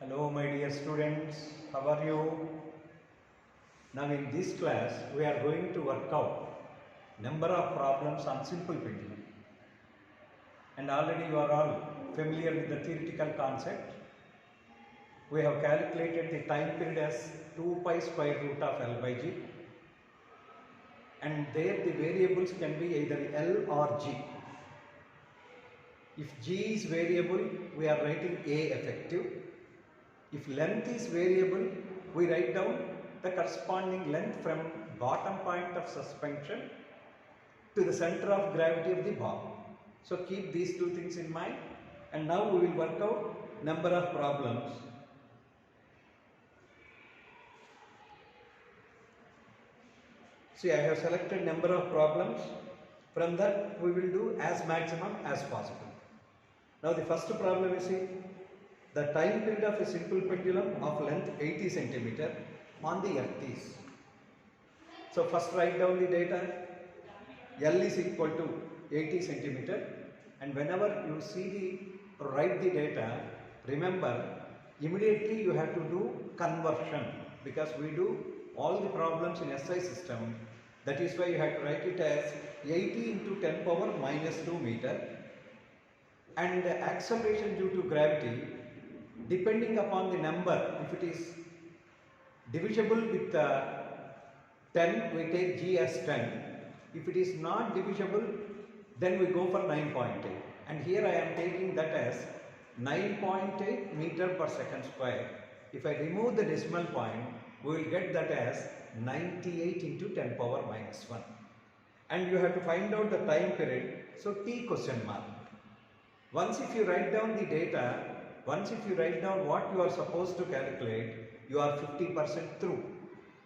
Hello my dear students, how are you? Now in this class we are going to work out number of problems on simple pendulum, and already you are all familiar with the theoretical concept. We have calculated the time period as 2 pi square root of L by G, and there the variables can be either L or G. If G is variable, we are writing A effective. If length is variable, we write down the corresponding length from bottom point of suspension to the center of gravity of the bob. So keep these two things in mind, and now we will work out number of problems. See, I have selected number of problems. From that we will do as maximum as possible. Now the first problem is, see, the time period of a simple pendulum of length 80 centimeter on the earth is. So first write down the data. L is equal to 80 centimeter, and whenever you write the data, remember immediately you have to do conversion, because we do all the problems in SI system. That is why you have to write it as 80 into 10 power minus 2 meter, and the acceleration due to gravity, depending upon the number, if it is divisible with 10, we take G as 10. If it is not divisible, then we go for 9.8. And here I am taking that as 9.8 meter per second square. If I remove the decimal point, we will get that as 98 into 10 power minus 1. And you have to find out the time period, so T question mark. Once if you write down the data, once if you write down what you are supposed to calculate, you are 50% through.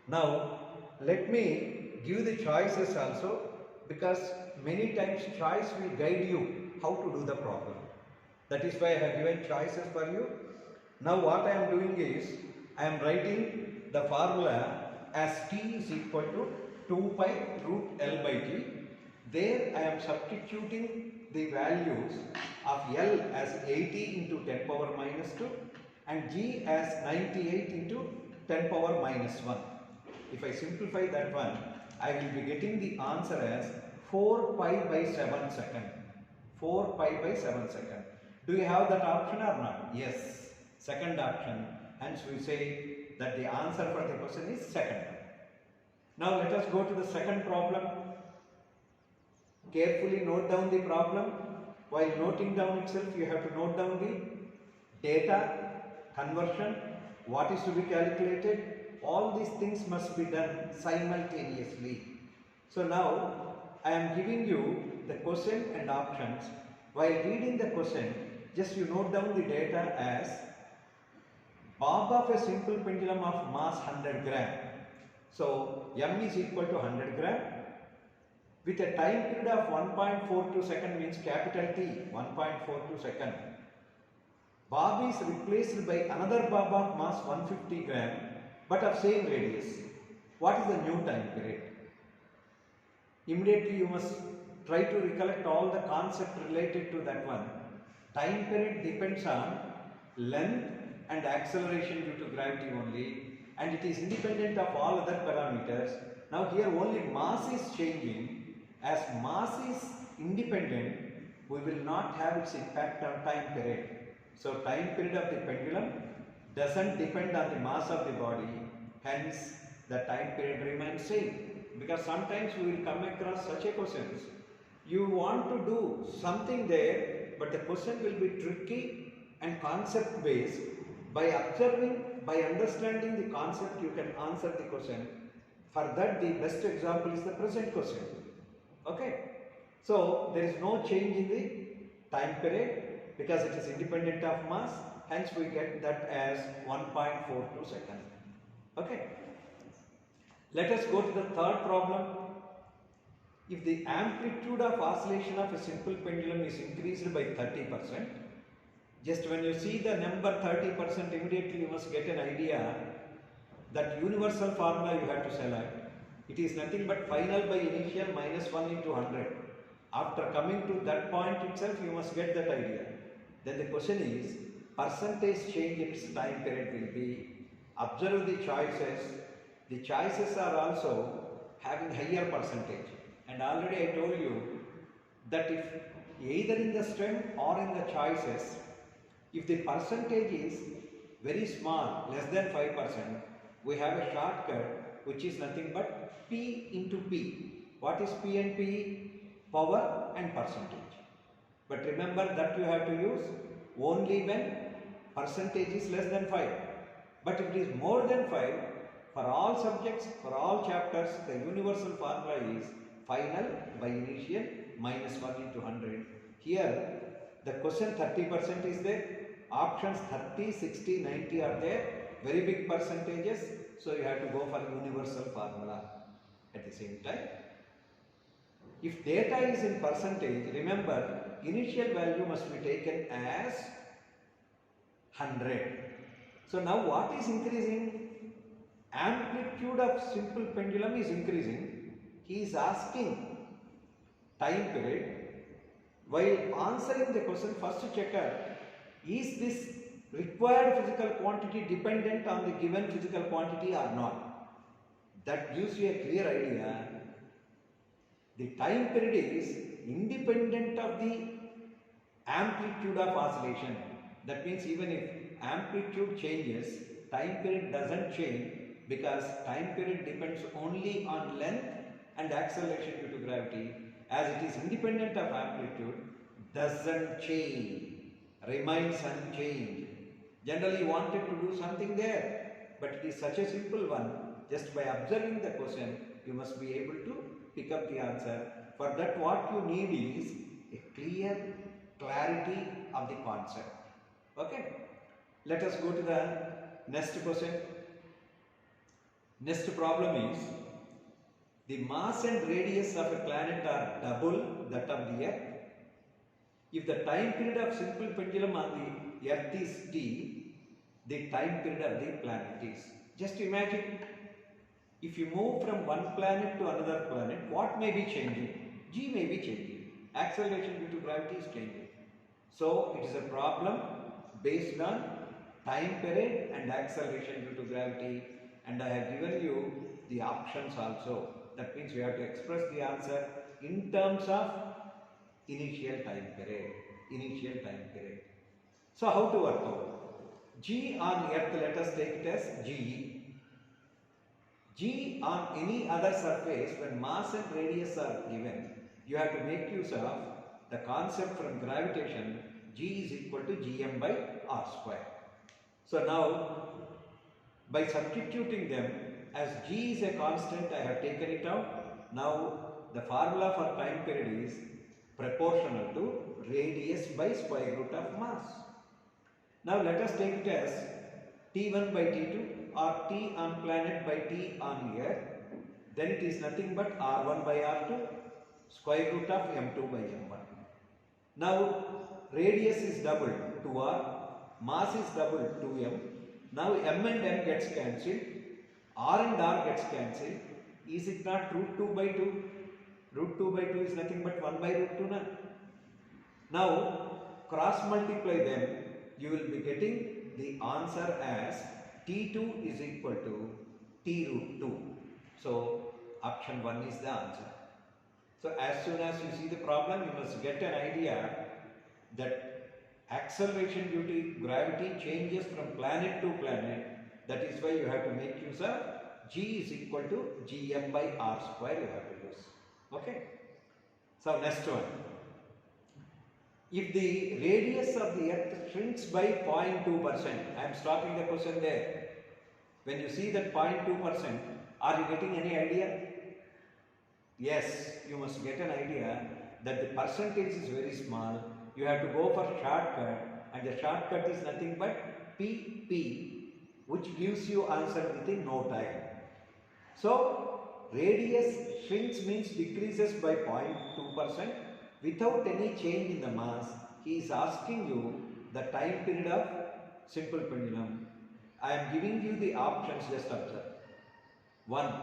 Now let me give the choices also, because many times choice will guide you how to do the problem. That is why I have given choices for you. Now what I am doing is, I am writing the formula as T is equal to 2 pi root L by G. There I am substituting the values of L as 80 into 10 power minus 2 and G as 98 into 10 power minus 1. If I simplify that one, I will be getting the answer as 4 pi by 7 second. 4 pi by 7 second. Do you have that option or not? Yes, second option. Hence we say that the answer for the question is second. Now let us go to the second problem. Carefully note down the problem. While noting down itself, you have to note down the data, conversion, what is to be calculated. All these things must be done simultaneously. So now I am giving you the question and options. While reading the question, just you note down the data as bob of a simple pendulum of mass 100 gram. So M is equal to 100 gram. With a time period of 1.42 second, means capital T, 1.42 second. Bob is replaced by another bob of mass 150 gram, but of same radius. What is the new time period? Immediately you must try to recollect all the concept related to that one. Time period depends on length and acceleration due to gravity only, and it is independent of all other parameters. Now here only mass is changing. As mass is independent, we will not have its impact on time period. So time period of the pendulum doesn't depend on the mass of the body, hence the time period remains same. Because sometimes we will come across such a questions. You want to do something there, but the question will be tricky and concept based. By observing, by understanding the concept, you can answer the question. For that, the best example is the present question. Okay, so there is no change in the time period because it is independent of mass, hence we get that as 1.42 second. Okay, let us go to the third problem. If the amplitude of oscillation of a simple pendulum is increased by 30%, just when you see the number 30%, immediately you must get an idea that universal formula you have to select. It is nothing but final by initial minus 1 into 100. After coming to that point itself, you must get that idea. Then the question is, percentage change its time period will be. Observe the choices. The choices are also having higher percentage. And already I told you that if either in the stem or in the choices, if the percentage is very small, less than 5%, we have a shortcut which is nothing but P into P. What is P and P? Power and percentage. But remember that you have to use only when percentage is less than 5. But if it is more than 5, for all subjects, for all chapters, the universal formula is final by initial minus 1 into 100. Here, the question 30% is there. Options 30, 60, 90 are there. Very big percentages. So you have to go for universal formula at the same time. If data is in percentage, remember initial value must be taken as 100. So now what is increasing? Amplitude of simple pendulum is increasing. He is asking time period. While answering the question, first check out, is this required physical quantity dependent on the given physical quantity or not? That gives you a clear idea. The time period is independent of the amplitude of oscillation. That means even if amplitude changes, time period doesn't change, because time period depends only on length and acceleration due to gravity. As it is independent of amplitude, doesn't change, remains unchanged. Generally you wanted to do something there, but it is such a simple one. Just by observing the question, you must be able to pick up the answer. For that, what you need is a clear clarity of the concept. Okay? Let us go to the next question. Next problem is, the mass and radius of a planet are double that of the Earth. If the time period of simple pendulum on the Earth is T, the time period of the planet is. Just imagine, if you move from one planet to another planet, what may be changing? G may be changing. Acceleration due to gravity is changing. So it is a problem based on time period and acceleration due to gravity. And I have given you the options also. That means you have to express the answer in terms of initial time period. Initial time period. So how to work out? G on Earth, let us take it as G. G on any other surface, when mass and radius are given, you have to make use of the concept from gravitation. G is equal to Gm by R square. So now, by substituting them, as G is a constant, I have taken it out. Now, the formula for time period is proportional to radius by square root of mass. Now, let us take it as T1 by T2 or T on planet by T on Earth. Then it is nothing but R1 by R2 square root of M2 by M1. Now, radius is double 2R, mass is double 2M. Now M and M gets cancelled, R and R gets cancelled. Is it not root 2 by 2? Root 2 by 2 is nothing but 1 by root 2 now. Now cross multiply them, you will be getting the answer as T2 is equal to T root 2. So option 1 is the answer. So as soon as you see the problem, you must get an idea that acceleration due to gravity changes from planet to planet. That is why you have to make use of G is equal to Gm by R square you have to use. Okay. So next one. If the radius of the Earth shrinks by 0.2%, I am stopping the question there. When you see that 0.2%, are you getting any idea? Yes, you must get an idea that the percentage is very small. You have to go for shortcut, and the shortcut is nothing but PP, which gives you answer within no time. So radius shrinks means decreases by 0.2% without any change in the mass. He is asking you the time period of simple pendulum. I am giving you the options, just observe. 1.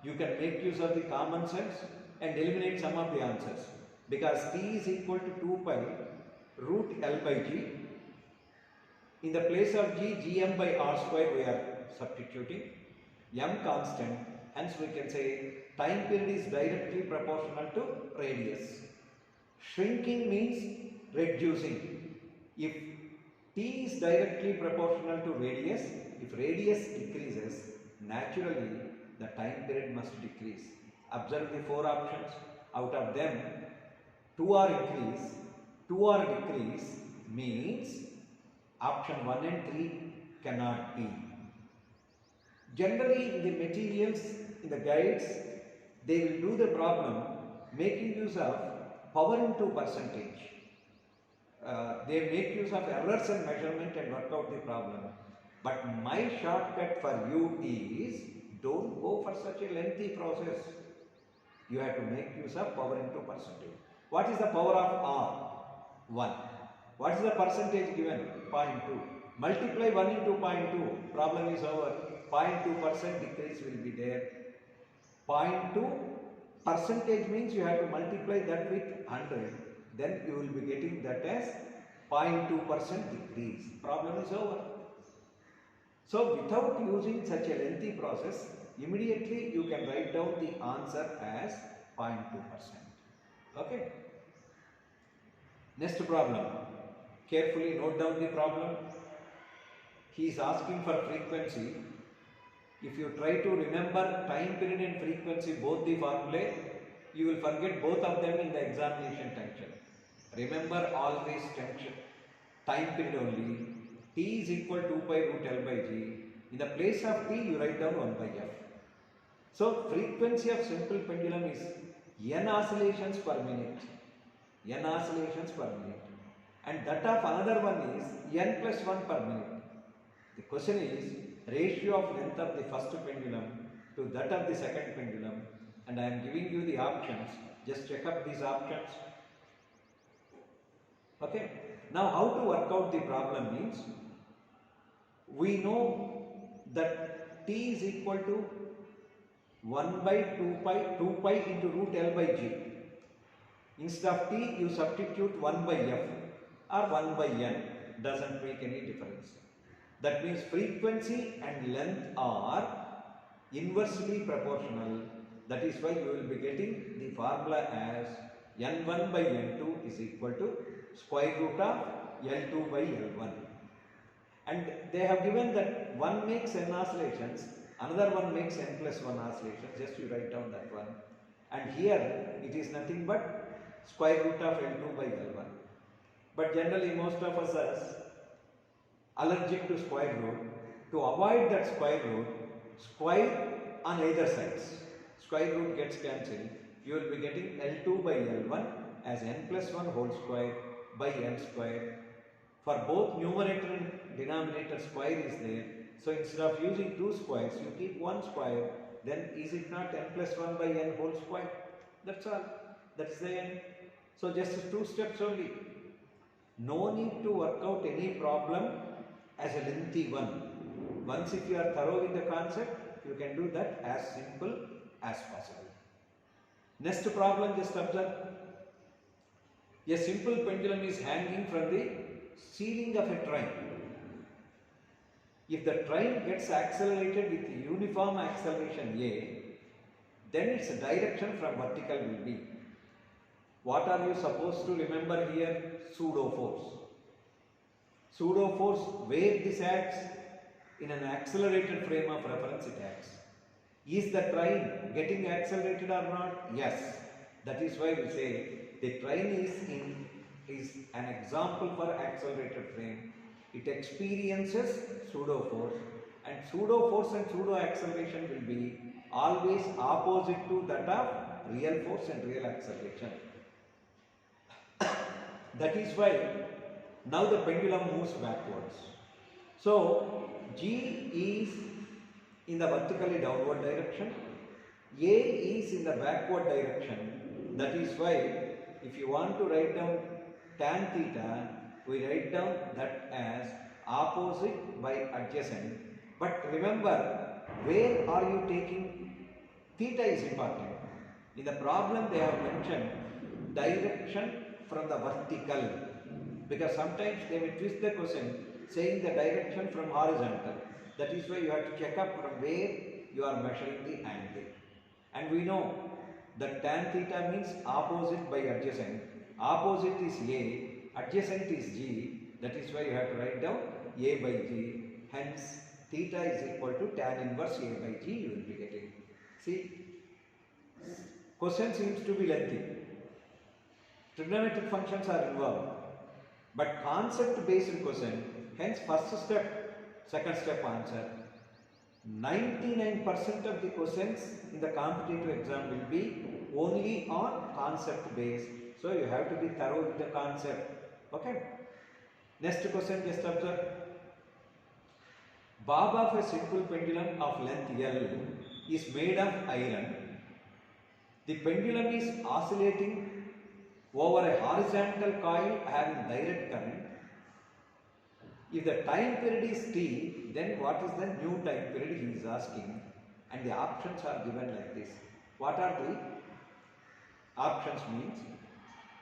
You can make use of the common sense and eliminate some of the answers, because T is equal to 2 pi root L by G. In the place of g, gm by r square we are substituting. M constant, hence we can say time period is directly proportional to radius. Shrinking means reducing. If t is directly proportional to radius, if radius decreases, naturally the time period must decrease. Observe the 4 options. Out of them, 2 are increase, 2 are decrease, means option 1 and 3 cannot be. Generally in the materials, in the guides, they will do the problem making use of power into percentage. They make use of errors and measurement and work out the problem. But my shortcut for you is, don't go for such a lengthy process. You have to make use of power into percentage. What is the power of R? 1. What is the percentage given? 0.2. Multiply 1 into 0.2. Problem is over. 0.2% decrease will be there. 0.2 percentage means you have to multiply that with 100. Then you will be getting that as 0.2% decrease. Problem is over. So without using such a lengthy process, immediately you can write down the answer as 0.2%. Okay. Next problem. Carefully note down the problem. He is asking for frequency. If you try to remember time period and frequency, both the formulae, you will forget both of them in the examination tension. Remember always tension, time period only. T is equal to 2 pi root L by G. In the place of T, you write down 1 by F. So frequency of simple pendulum is n oscillations per minute. N oscillations per minute. And that of another one is n plus 1 per minute. The question is ratio of length of the first pendulum to that of the second pendulum, and I am giving you the options. Just check up these options. Okay. Now how to work out the problem means, we know that T is equal to 1 by 2 pi into root L by G. Instead of T, you substitute 1 by F or 1 by N. Doesn't make any difference. That means frequency and length are inversely proportional. That is why you will be getting the formula as N1 by N2 is equal to square root of L2 by L1. And they have given that one makes n oscillations, another one makes n plus 1 oscillations. Just you write down that one. And here it is nothing but square root of L2 by L1. But generally most of us are allergic to square root. To avoid that square root, square on either sides. Square root gets cancelled. You will be getting L2 by L1 as n plus 1 whole square by n square. For both numerator and denominator, square is there. So instead of using 2 squares, you keep 1 square. Then is it not n plus 1 by n whole square? That's all. That's the end. So just 2 steps only. No need to work out any problem as a lengthy one. Once if you are thorough in the concept, you can do that as simple as possible. Next problem, just observe. A simple pendulum is hanging from the ceiling of a train. If the train gets accelerated with uniform acceleration A, then its direction from vertical will be. What are you supposed to remember here? Pseudo force. Pseudo force, where this acts? In an accelerated frame of reference it acts. Is the train getting accelerated or not? Yes. That is why we say the train is an example for accelerated frame. It experiences pseudo force, and pseudo force and pseudo acceleration will be always opposite to that of real force and real acceleration. That is why now the pendulum moves backwards. So G is in the vertically downward direction, A is in the backward direction. That is why if you want to write down tan theta, we write down that as opposite by adjacent. But remember, where are you taking? Theta is important. In the problem they have mentioned direction from the vertical, because sometimes they may twist the question, saying the direction from horizontal. That is why you have to check up from where you are measuring the angle. And we know that tan theta means opposite by adjacent. Opposite is A, adjacent is G. That is why you have to write down A by G. Hence, theta is equal to tan inverse A by G you will be getting. See, question seems to be lengthy. Trigonometric functions are involved. But concept based question, hence first step, second step answer. 99% of the questions in the competitive exam will be only on concept based. So you have to be thorough with the concept. Okay. Next question, just observe. Bob of a simple pendulum of length L is made of iron. The pendulum is oscillating over a horizontal coil having direct current. If the time period is T, then what is the new time period he is asking? And the options are given like this. What are the options means?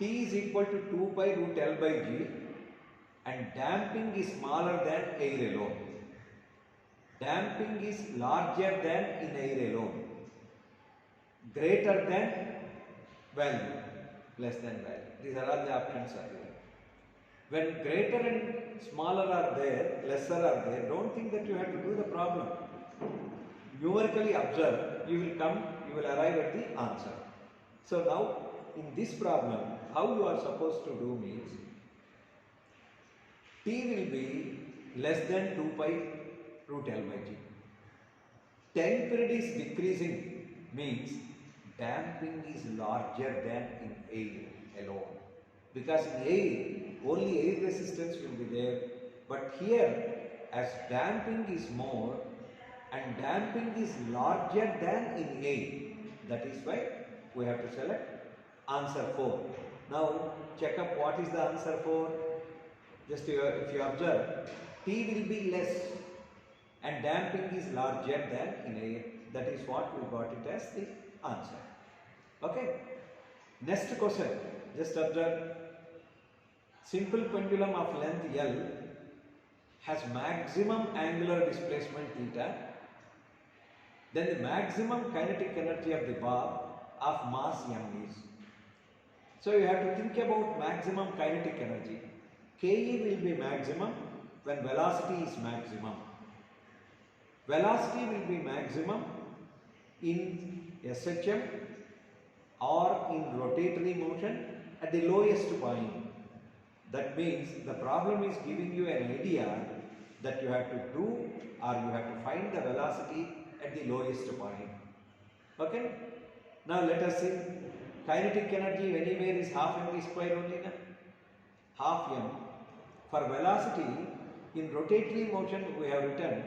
T is equal to 2 pi root L by G and damping is smaller than air alone. Damping is larger than in air alone. Greater than value, less than value. These are all the options are given. When greater and smaller are there, lesser are there, don't think that you have to do the problem. Numerically observe, you will arrive at the answer. So now, in this problem, how you are supposed to do means, T will be less than 2 pi root L by G. Time period is decreasing means damping is larger than in air alone. Because in air, only air resistance will be there. But here, as damping is more and damping is larger than in air, that is why we have to select answer 4. Now, check up what is the answer 4. Just if you observe, T will be less and damping is larger than in air. That is what we got it as the answer. Okay. Next question. Just observe. Simple pendulum of length L has maximum angular displacement theta. Then the maximum kinetic energy of the bob of mass m is. So you have to think about maximum kinetic energy. Ke will be maximum when velocity is maximum. Velocity will be maximum in SHM or in rotatory motion at the lowest point. That means the problem is giving you an idea that you have to do or you have to find the velocity at the lowest point. Okay? Now let us see. Kinetic energy anywhere is half mv square only, na? Half m. For velocity, in rotatory motion we have written,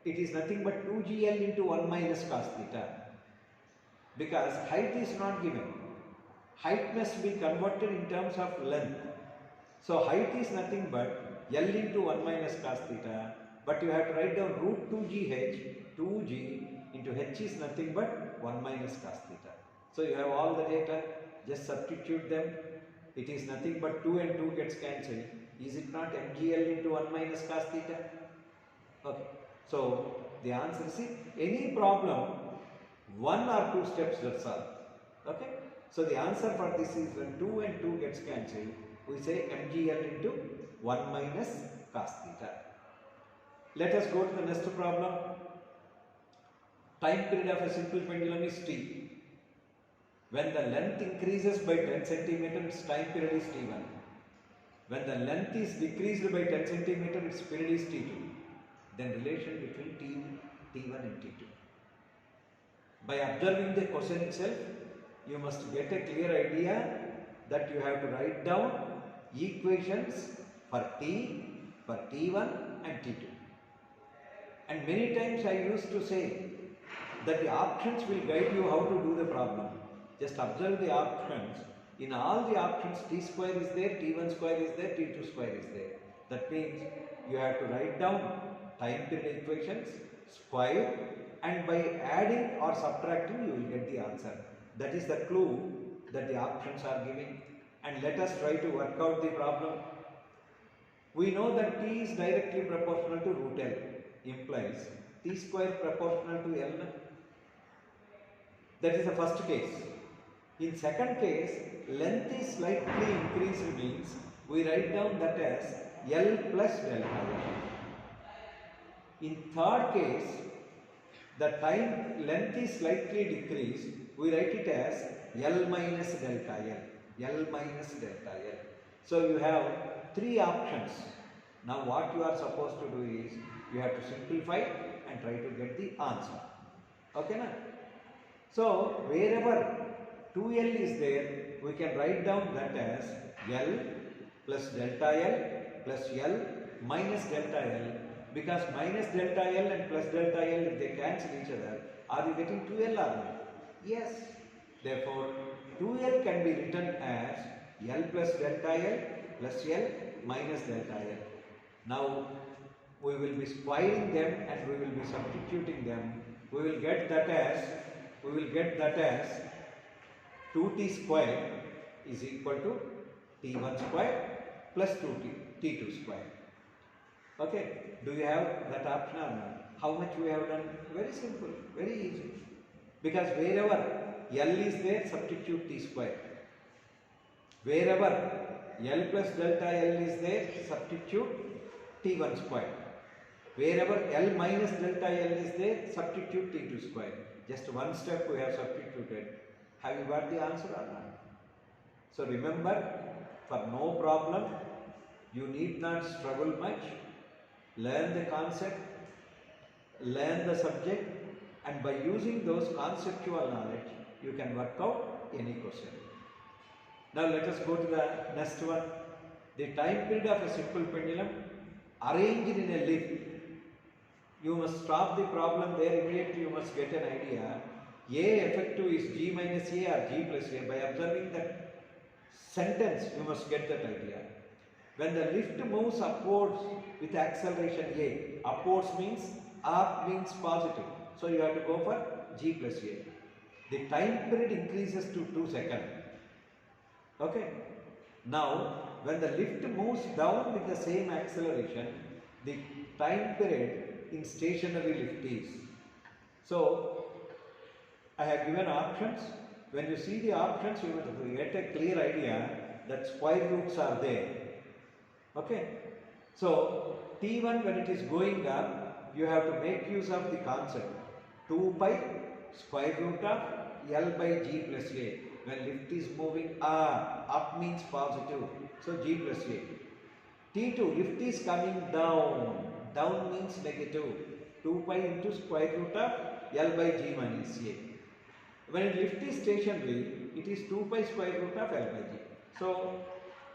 it is nothing but 2gl into 1 minus cos theta. Because height is not given. Height must be converted in terms of length. So height is nothing but L into 1 minus cos theta, but you have to write down root 2gh, 2g into h is nothing but 1 minus cos theta. So you have all the data, just substitute them. It is nothing but 2 and 2 gets cancelled. Is it not mgl into 1 minus cos theta? Okay. So the answer is, see, any problem, 1 or 2 steps, that's all. Okay. So the answer for this is when 2 and 2 gets cancelled, we say mgl into 1 minus cos theta. Let us go to the next problem. Time period of a simple pendulum is t. When the length increases by 10 cm, its time period is t1. When the length is decreased by 10 cm, its period is t2. Then relation between t1 and t2. By observing the question itself, you must get a clear idea that you have to write down equations for t, for t1 and t2. And many times I used to say that the options will guide you how to do the problem. Just observe the options. In all the options, t square is there, t1 square is there, t2 square is there. That means you have to write down time period equations, square, and by adding or subtracting you will get the answer. That is the clue that the options are giving. And let us try to work out the problem. We know that t is directly proportional to root L, implies t square proportional to L. That is the first case. In second case, length is slightly increased means we write down that as L plus delta L. In third case, the time length is slightly decreased, we write it as L minus delta L. L minus delta L. So you have three options. Now what you are supposed to do is, you have to simplify and try to get the answer. Okay na? So wherever 2L is there, we can write down that as L plus delta L plus L minus delta L, because minus delta L and plus delta L, if they cancel each other, are you getting 2L or not? Yes. Therefore, 2L can be written as L plus delta L plus L minus delta L. Now, we will be squaring them and we will be substituting them. We will get that as 2t square is equal to t1 square plus 2t, t2 square. Okay, do you have that option or not? How much we have done? Very simple, very easy. Because wherever L is there, substitute t square. Wherever L plus delta L is there, substitute t1 square. Wherever L minus delta L is there, substitute t2 square. Just one step we have substituted. Have you got the answer or not? So remember, for no problem, you need not struggle much. Learn the concept, learn the subject, and by using those conceptual knowledge, you can work out any question. Now let us go to the next one. The time period of a simple pendulum arranged in a lift. You must stop the problem there immediately. You must get an idea. A effective is G minus A or G plus A. By observing that sentence, you must get that idea. When the lift moves upwards with acceleration A, upwards means up means positive. So you have to go for G plus A. The time period increases to 2 seconds. Okay. Now, when the lift moves down with the same acceleration, the time period in stationary lift is. So, I have given options. When you see the options, you will get a clear idea that square roots are there. Okay. So, T1 when it is going up, you have to make use of the concept 2 pi square root of L by G plus A. When lift is moving up means positive. So, G plus A. T2, lift is coming down. Down means negative. 2 pi into square root of L by G minus A. When lift is stationary, it is 2 pi square root of L by G. So,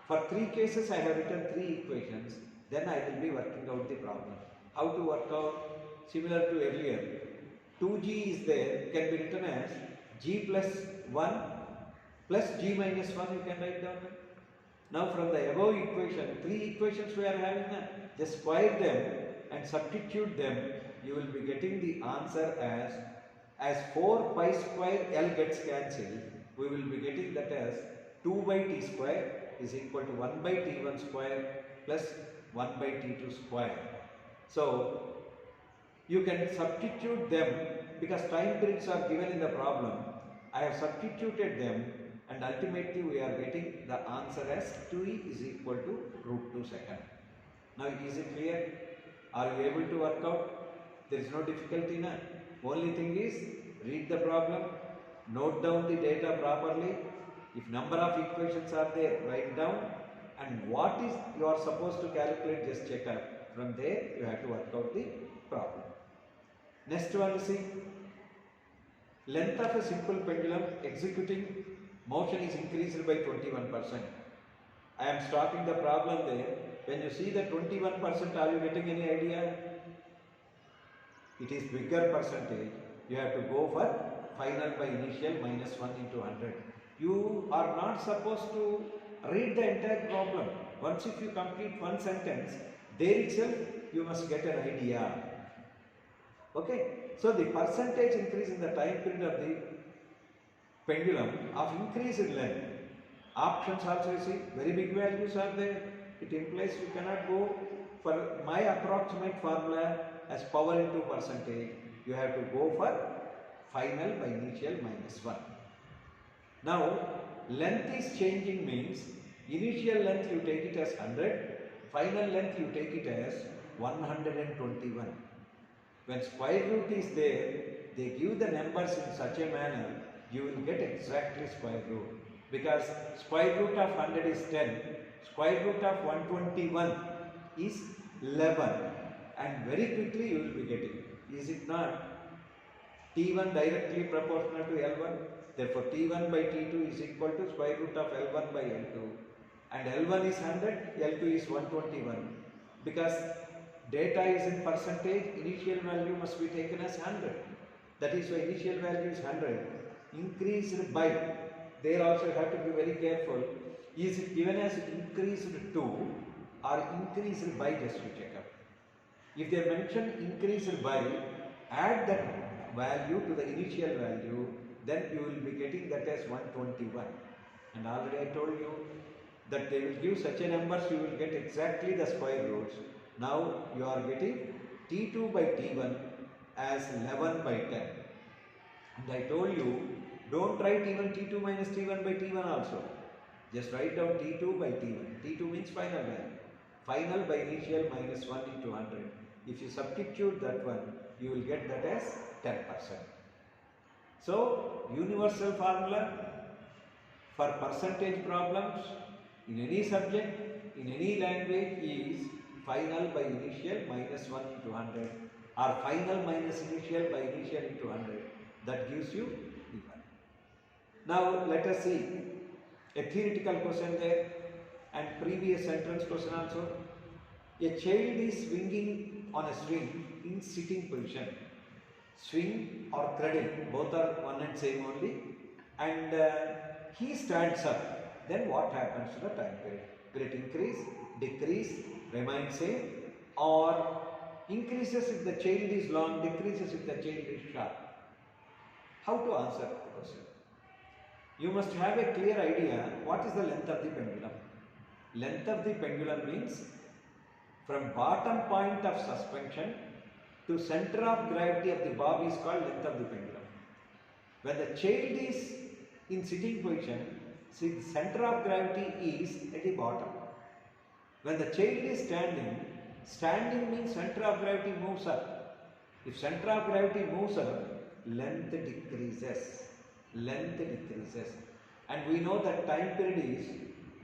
for 3 cases I have written 3 equations. Then I will be working out the problem. How to work out? Similar to earlier. 2G is there, can be written as G plus 1 plus G minus 1, you can write down. Now from the above equation, 3 equations we are having, just square them and substitute them. You will be getting the answer as 4 pi square L gets cancelled. We will be getting that as 2 by T square is equal to 1 by T1 square plus 1 by T2 square. So you can substitute them because time periods are given in the problem. I have substituted them and ultimately we are getting the answer as 2e is equal to root 2 seconds. Now is it clear? Are you able to work out? There is no difficulty now. Only thing is read the problem, note down the data properly. If number of equations are there, write down, and what is you are supposed to calculate, just check out. From there you have to work out the problem. Next one, see, length of a simple pendulum executing motion is increased by 21%. I am stopping the problem there. When you see the 21%, are you getting any idea? It is bigger percentage. You have to go for final by initial minus 1 into 100. You are not supposed to read the entire problem. Once if you complete one sentence, there itself you must get an idea. Okay. So the percentage increase in the time period of the pendulum of increase in length. Options also you see, very big values are there. It implies you cannot go for my approximate formula as power into percentage. You have to go for final by initial minus 1. Now, length is changing means initial length you take it as 100, final length you take it as 121. When square root is there, they give the numbers in such a manner, you will get exactly square root. Because square root of 100 is 10, square root of 121 is 11, and very quickly you will be getting. Is it not? T1 directly proportional to L1, therefore T1 by T2 is equal to square root of L1 by L2, and L1 is 100, L2 is 121. Because data is in percentage, initial value must be taken as 100. That is why initial value is 100, increased by, there also you have to be very careful, is it given as increased to or increased by, just to check up. If they mention increased by, add that value to the initial value, then you will be getting that as 121. And already I told you that they will give such a numbers, you will get exactly the square roots. Now you are getting T2 by T1 as 11 by 10. And I told you, don't write even T2 minus T1 by T1 also. Just write down T2 by T1. T2 means final value. Final by initial minus 1 into 100. If you substitute that one, you will get that as 10%. So, universal formula for percentage problems in any subject, in any language is final by initial minus 1 into 100 or final minus initial by initial into 100. That gives you even. Now, let us see a theoretical question there and previous entrance question also. A child is swinging on a swing in sitting position. Swing or cradle, both are one and same only, and he stands up. Then what happens to the time period? Will it increase, decrease, remain same, or increases if the child is long, decreases if the child is short? How to answer the question? You must have a clear idea what is the length of the pendulum. Length of the pendulum means from bottom point of suspension to center of gravity of the bob is called length of the pendulum. When the child is in sitting position, see the center of gravity is at the bottom. When the child is standing, standing means center of gravity moves up. If center of gravity moves up, length decreases. Length decreases. And we know that time period is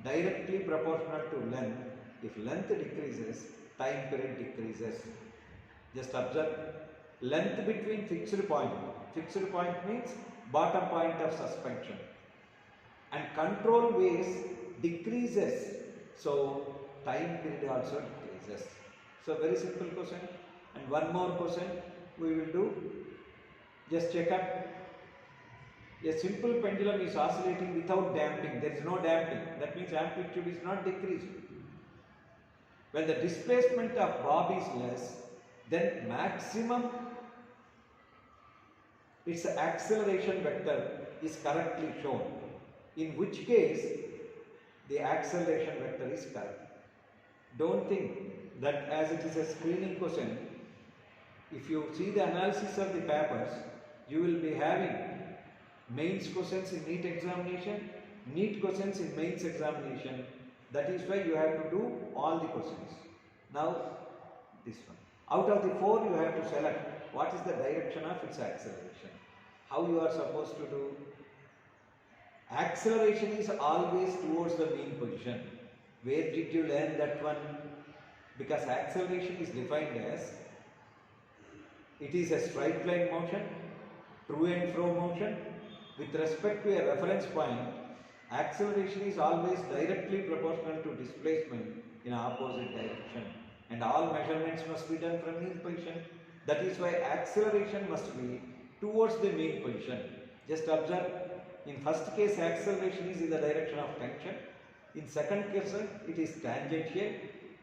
directly proportional to length. If length decreases, time period decreases. Just observe, length between fixed point. Fixed point means bottom point of suspension. And control waves decreases. So time period also decreases. So very simple question. And one more question we will do. Just check up. A simple pendulum is oscillating without damping. There is no damping. That means amplitude is not decreasing. When the displacement of bob is less, then maximum its acceleration vector is correctly shown. In which case, the acceleration vector is correct. Don't think that as it is a screening question, if you see the analysis of the papers, you will be having mains questions in NEET examination, NEET questions in mains examination. That is why you have to do all the questions. Now, this one. Out of the 4, you have to select what is the direction of its acceleration. How you are supposed to do? Acceleration is always towards the mean position. Where did you learn that one? Because acceleration is defined as, it is a straight line motion, to and fro motion. With respect to a reference point, acceleration is always directly proportional to displacement in opposite direction. And all measurements must be done from mean position. That is why acceleration must be towards the mean position. Just observe, in first case acceleration is in the direction of tension. In second case it is tangential.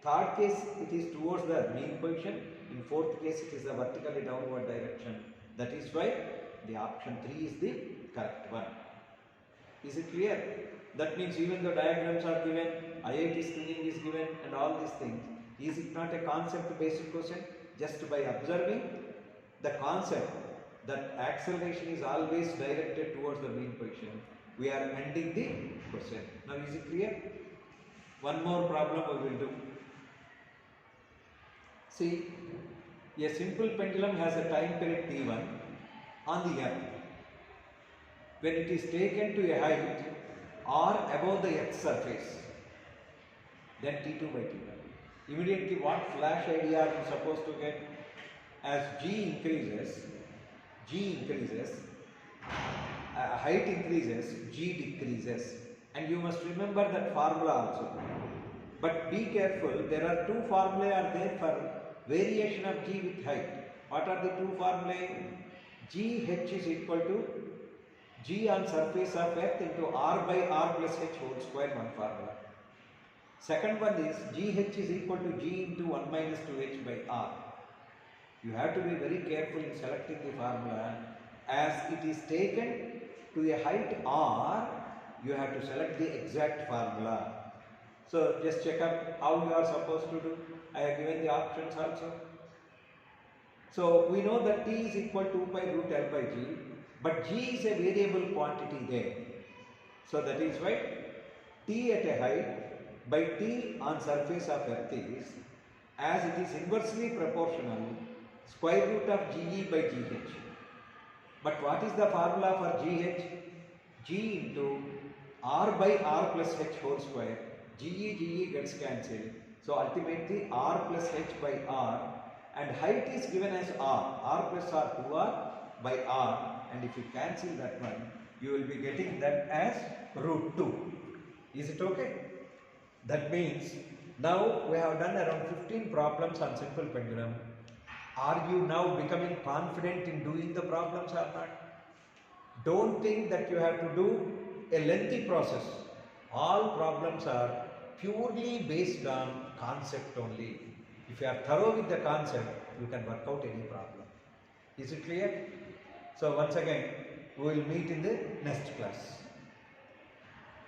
Third case it is towards the mean position. In fourth case it is the vertically downward direction. That is why the option 3 is the correct one. Is it clear? That means even though diagrams are given, IIT screening is given and all these things, is it not a concept based question? Just by observing the concept that acceleration is always directed towards the mean position, we are ending the question. Now is it clear? One more problem we will do. See, a simple pendulum has a time period t1 on the earth. When it is taken to a height or above the earth's surface, then t2 by t1. Immediately what flash idea are you supposed to get? As g increases, height increases, g decreases. And you must remember that formula also. But be careful, there are two formulae are there for variation of g with height. What are the two formulae? Gh is equal to g on surface of earth into r by r plus h whole square, one formula. Second one is gh is equal to g into 1 minus 2h by r. You have to be very careful in selecting the formula, as it is taken to a height r, you have to select the exact formula. So just check up how you are supposed to do. I have given the options also. So we know that t is equal to 2 pi root L by g, but g is a variable quantity there. So that is why t at a height by t on surface of earth is, as it is inversely proportional, square root of ge by gh. But what is the formula for gh? G into r by r plus h whole square. Ge gets cancelled. So ultimately r plus h by r, and height is given as r plus r, 2r by r, and if you cancel that one, you will be getting that as root 2. Is it okay? That means now we have done around 15 problems on simple pendulum. Are you now becoming confident in doing the problems or not? Don't think that you have to do a lengthy process. All problems are purely based on concept only. If you are thorough with the concept, you can work out any problem. Is it clear? So once again, we will meet in the next class.